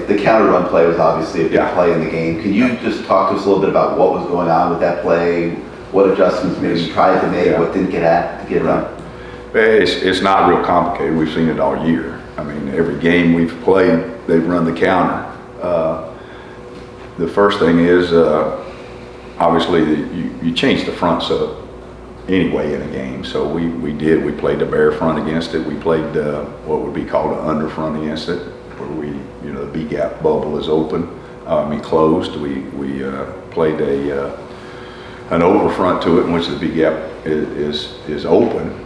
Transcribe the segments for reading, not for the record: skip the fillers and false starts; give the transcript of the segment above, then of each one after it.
the counter run play was obviously a big play in the game. Can you just talk to us a little bit about what was going on with that play? What adjustments maybe you tried to make? What didn't get done? It's not real complicated. We've seen it all year. I mean, every game we've played, they've run the counter. The first thing is, obviously, you change the fronts up anyway in a game. So we played the bare front against it. We played what would be called an under front against it, where the B gap bubble is open, closed. We played an over front to it in which the B gap is open.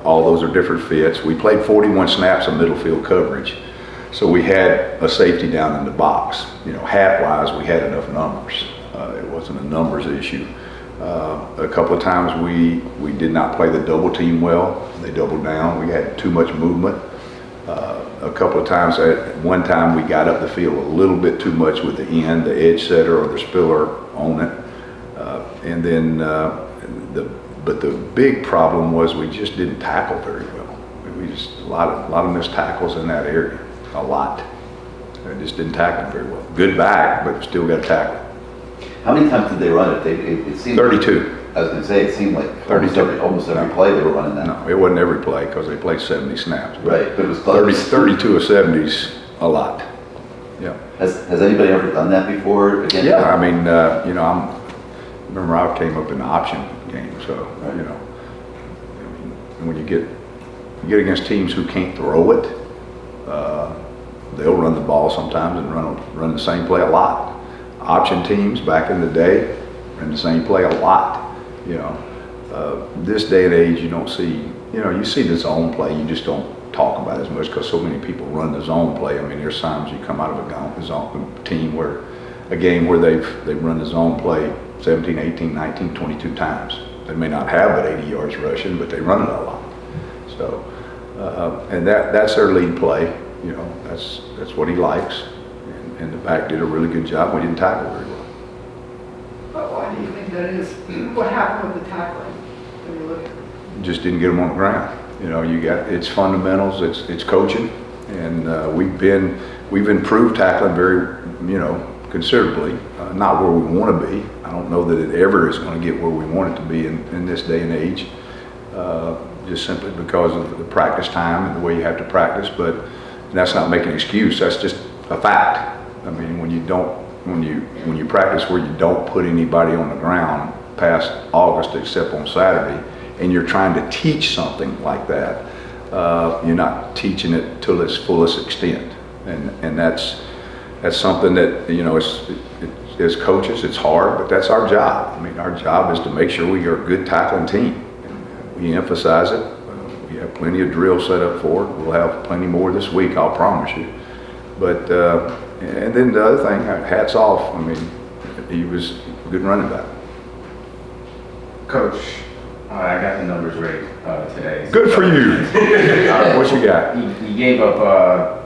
All those are different fits. We played 41 snaps of middle field coverage. So we had a safety down in the box. Hat-wise, we had enough numbers. It wasn't a numbers issue. A couple of times we did not play the double team well. They doubled down. We had too much movement. A couple of times, at one time we got up the field a little bit too much with the end, the edge setter or the spiller on it. But the big problem was we just didn't tackle very well. We just a lot of missed tackles in that area, a lot. I just didn't tackle very well. Good back, but still got to tackle. How many times did they run it? It seemed 32. I was going to say, it seemed like 32. almost every play they were running that. No, it wasn't every play because they played 70 snaps. Right, but it was close. 32 of 70s, a lot. Yeah. Has anybody ever done that before? Again, yeah, I mean, remember I came up in the option game, so when you get against teams who can't throw it, they'll run the ball sometimes and run the same play a lot. Option teams back in the day ran the same play a lot. This day and age you don't see. You see the zone play, you just don't talk about it as much because so many people run the zone play. I mean, there's times you come out of a zone team where a game where they've run the zone play 17, 18, 19, 22 times. They may not have but 80 yards rushing, but they run it a lot. So, and that's their lead play. That's what he likes. And the back did a really good job. We didn't tackle very well. But why do you think that is? What happened with the tackling when you look at it? Just didn't get them on the ground. It's fundamentals, it's coaching, and we've improved tackling very, considerably. Not where we want to be. I don't know that it ever is going to get where we want it to be in this day and age, just simply because of the practice time and the way you have to practice. But that's not making an excuse. That's just a fact. I mean, when you practice where you don't put anybody on the ground past August except on Saturday, and you're trying to teach something like that, you're not teaching it to its fullest extent, and that's something that as coaches it's hard, but that's our job. I mean, our job is to make sure we are a good tackling team. We emphasize it. We have plenty of drills set up for it. We'll have plenty more this week, I'll promise you. But and then the other thing, hats off. I mean, he was a good running back. Coach, I got the numbers ready today. Good for you. What you got? He gave up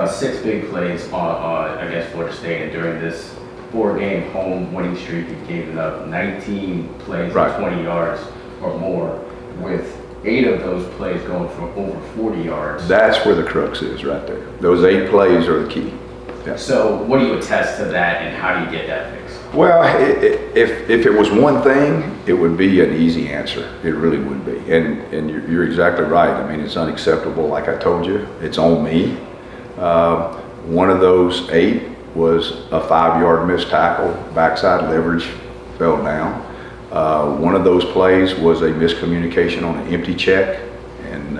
6 big plays against Florida State, and during this 4-game home winning streak, he gave up 19 plays of 20 yards or more, with 8 of those plays going for over 40 yards. That's where the crux is, right there. Those 8 plays are the key. Yeah. So what do you attest to that, and how do you get that fixed? Well, if it was one thing, it would be an easy answer. It really would be. And you're exactly right. I mean, it's unacceptable. Like I told you, it's on me. One of those 8 was a 5-yard missed tackle, backside leverage, fell down. One of those plays was a miscommunication on an empty check, and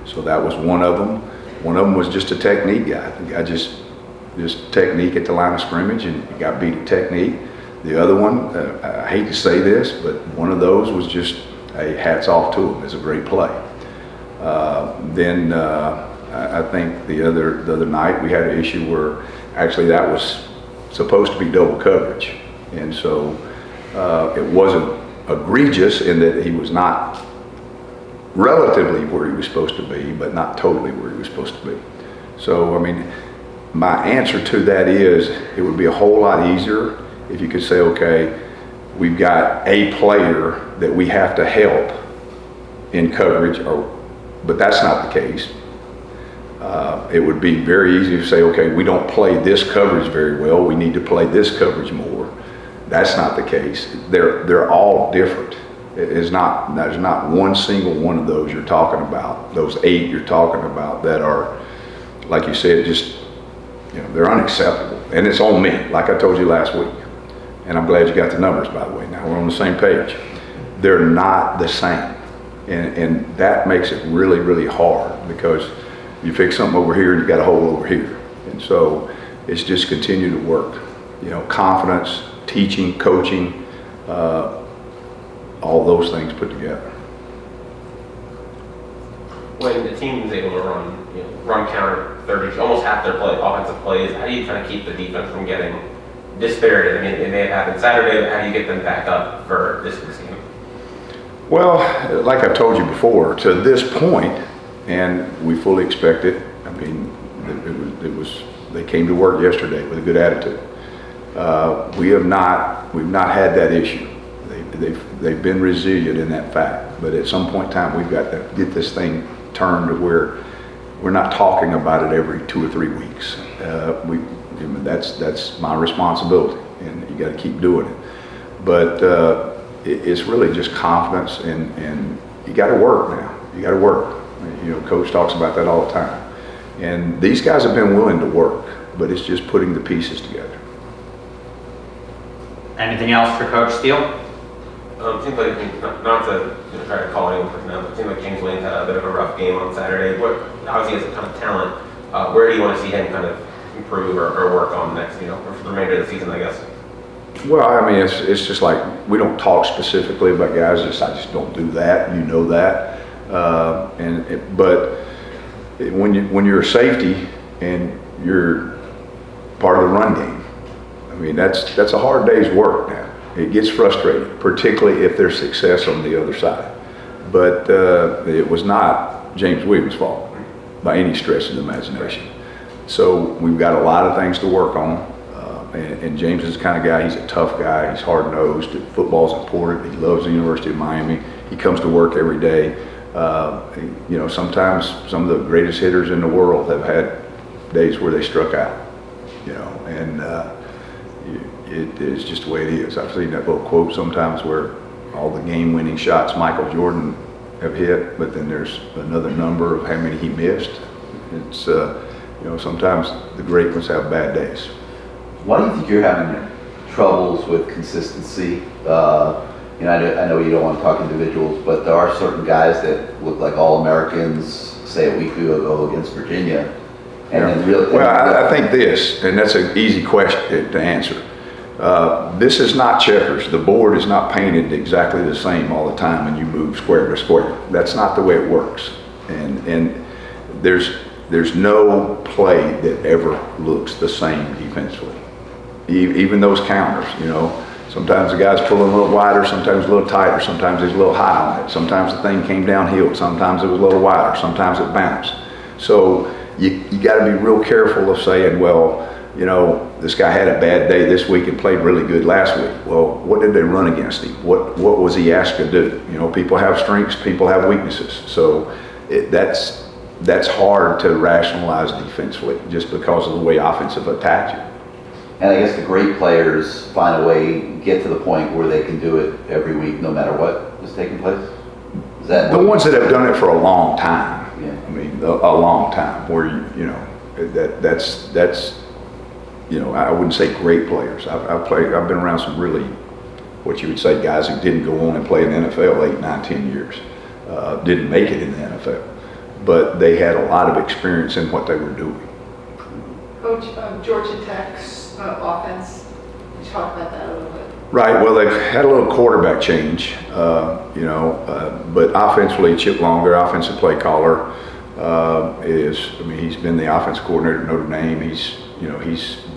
so that was one of them. One of them was just a technique guy. The guy just technique at the line of scrimmage, and he got beat at technique. The other one, I hate to say this, but one of those was just a hats off to him. It's a great play. Then I think the other night we had an issue where actually that was supposed to be double coverage, and so it wasn't egregious in that he was not relatively where he was supposed to be, but not totally where he was supposed to be. So, I mean, my answer to that is it would be a whole lot easier if you could say, okay, we've got a player that we have to help in coverage, but that's not the case. It would be very easy to say, okay, we don't play this coverage very well, we need to play this coverage more. That's not the case. They're all different. There's not one single one of those you're talking about, those 8 you're talking about that are, like you said, just, they're unacceptable. And it's on me, like I told you last week. And I'm glad you got the numbers, by the way. Now we're on the same page. They're not the same. And that makes it really, really hard, because you fix something over here and you got a hole over here. And so it's just continue to work. Confidence, teaching, coaching, all those things put together. When the team is able to run counter 30, almost half their offensive plays, how do you kind of keep the defense from getting dispirited? I mean, it may have happened Saturday, but how do you get them back up for this game? Well, like I've told you before, to this point, and we fully expect it. I mean, they came to work yesterday with a good attitude. We've not had that issue. They've been resilient in that fact. But at some point in time, we've got to get this thing turned to where we're not talking about it every 2 or 3 weeks. That's my responsibility, and you got to keep doing it. But it's really just confidence, and you got to work now. You got to work. Coach talks about that all the time. And these guys have been willing to work, but it's just putting the pieces together. Anything else for Coach Steele? It seems like, not to try to call anyone personnel, but it seems like James Williams had a bit of a rough game on Saturday. Obviously he has a ton of talent. Where do you want to see him kind of improve or work on next, for the remainder of the season, I guess? Well, I mean, it's just like, we don't talk specifically about guys. I just don't do that. That. But when you're a safety and you're part of the run game, I mean, that's a hard day's work now. It gets frustrating, particularly if there's success on the other side. But it was not James Williams' fault by any stretch of the imagination. So we've got a lot of things to work on. And James is the kind of guy, he's a tough guy, he's hard-nosed, football's important, he loves the University of Miami, he comes to work every day. Sometimes some of the greatest hitters in the world have had days where they struck out, and it is just the way it is. I've seen that little quote sometimes where all the game-winning shots Michael Jordan have hit, but then there's another number of how many he missed. It's, sometimes the great ones have bad days. Why do you think you're having troubles with consistency? I know you don't want to talk individuals, but there are certain guys that look like All-Americans, say a week ago against Virginia. I think this, and that's an easy question to answer. This is not checkers. The board is not painted exactly the same all the time and you move square to square. That's not the way it works. And there's no play that ever looks the same defensively. Even those counters, sometimes the guy's pulling a little wider, sometimes a little tighter, sometimes he's a little high on it, sometimes the thing came downhill, sometimes it was a little wider, sometimes it bounced. So you got to be real careful of saying, well, this guy had a bad day this week and played really good last week. Well, what did they run against him? What was he asked to do? People have strengths, people have weaknesses. So that's hard to rationalize defensively just because of the way offensive attack you. And I guess the great players find a way, get to the point where they can do it every week, no matter what is taking place? Is that the ones that have done it for a long time? Yeah. I mean, a long time where that's I wouldn't say great players. I've been around some really, what you would say, guys who didn't go on and play in the NFL 8, 9, 10 years, didn't make it in the NFL, but they had a lot of experience in what they were doing. Coach, Georgia Tech's offense, you talk about that a little bit. Right, well, they've had a little quarterback change, but offensively, Chip Long, their offensive play caller, he's been the offensive coordinator at Notre Dame. He's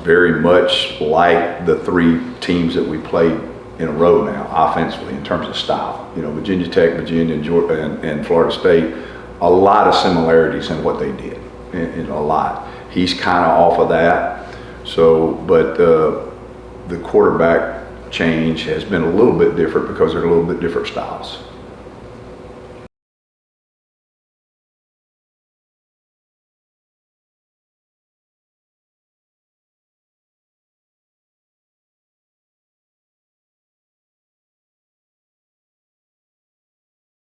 very much like the 3 teams that we played in a row now, offensively, in terms of style. Virginia Tech, Virginia, and Florida State, a lot of similarities in what they did, in a lot. He's kind of off of that. So, but the quarterback change has been a little bit different because they're a little bit different styles.